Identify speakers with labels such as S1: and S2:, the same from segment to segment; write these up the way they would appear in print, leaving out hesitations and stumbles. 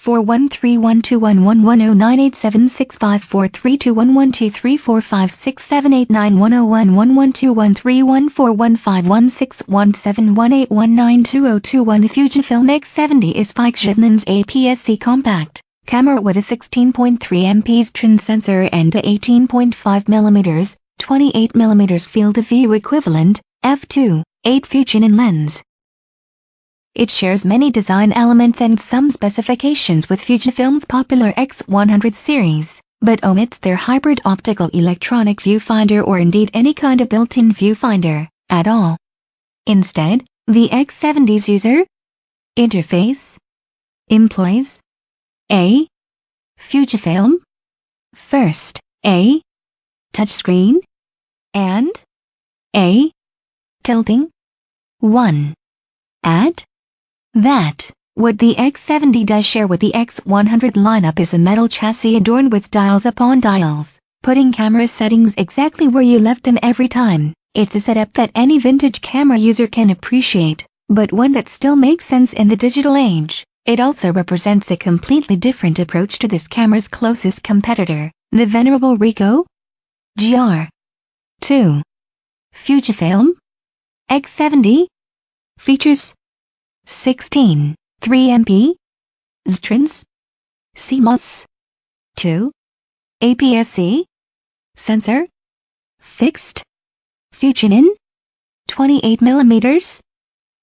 S1: 41312110976543211234556789101112131415161718192021. The Fujifilm X70 is Fujimon's APS-C compact camera with a 16.3 MP trin sensor and a 18.5mm, 28mm field of view equivalent, F2.8 Fujinon lens. It shares many design elements and some specifications with Fujifilm's popular X100 series, but omits their hybrid optical electronic viewfinder or indeed any kind of built-in viewfinder at all. Instead, the X70's user interface employs a Fujifilm first, a touchscreen, and a tilting one. Add that what the X70 does share with the X100 lineup is a metal chassis adorned with dials upon dials, putting camera settings exactly where you left them every time. It's a setup that any vintage camera user can appreciate, but one that still makes sense in the digital age. It also represents a completely different approach to this camera's closest competitor, the venerable Ricoh GR2. Fujifilm X70 features 16.3 MP trins, CMOS 2 APS-C sensor, fixed Fujinon 28mm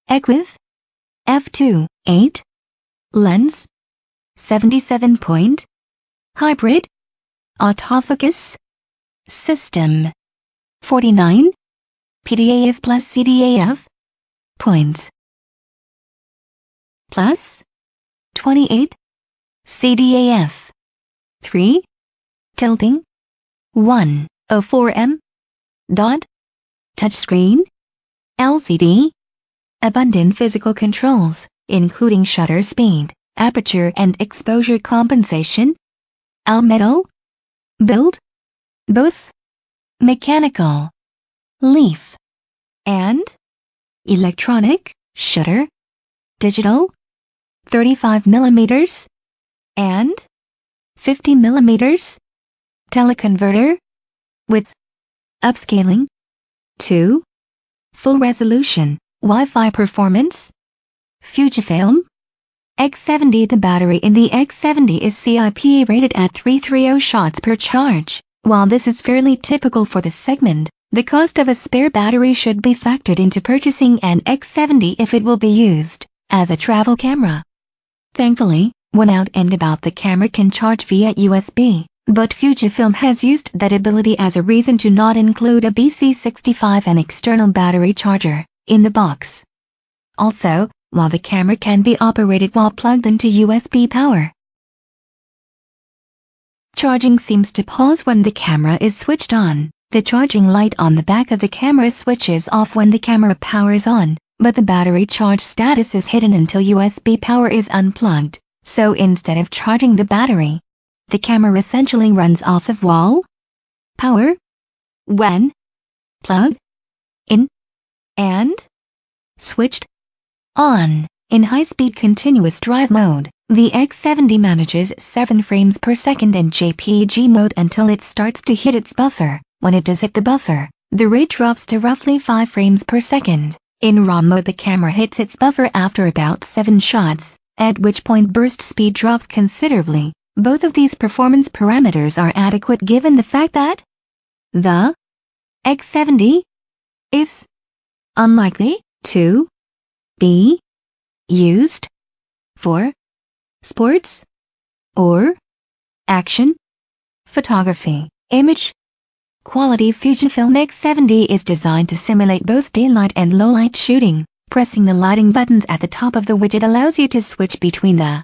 S1: equiv F2.8 lens, 77-point hybrid autofocus system, 49 PDAF plus CDAF points plus 28 CDAF 3 tilting 104mm dot touchscreen LCD, abundant physical controls including shutter speed, aperture and exposure compensation, all metal build, both mechanical leaf and electronic shutter, digital 35mm and 50mm teleconverter with upscaling to full resolution Wi-Fi performance. Fujifilm X70. The battery in the X70 is CIPA rated at 330 shots per charge. While this is fairly typical for the segment, the cost of a spare battery should be factored into purchasing an X70 if it will be used as a travel camera. Thankfully, when out and about the camera can charge via USB, but Fujifilm has used that ability as a reason to not include a BC65 an external battery charger in the box. Also, while the camera can be operated while plugged into USB power, charging seems to pause when the camera is switched on. The charging light on the back of the camera switches off when the camera powers on, but the battery charge status is hidden until USB power is unplugged. So instead of charging the battery, the camera essentially runs off of wall power when plugged in and switched on. In high-speed continuous drive mode, the X70 manages 7 frames per second in JPG mode until it starts to hit its buffer. When it does hit the buffer, the rate drops to roughly 5 frames per second. In RAW mode, the camera hits its buffer after about 7 shots, at which point burst speed drops considerably. Both of these performance parameters are adequate given the fact that the X70 is unlikely to be used for sports or action photography. Image quality. Fujifilm X70 is designed to simulate both daylight and low-light shooting. Pressing the lighting buttons at the top of the widget allows you to switch between the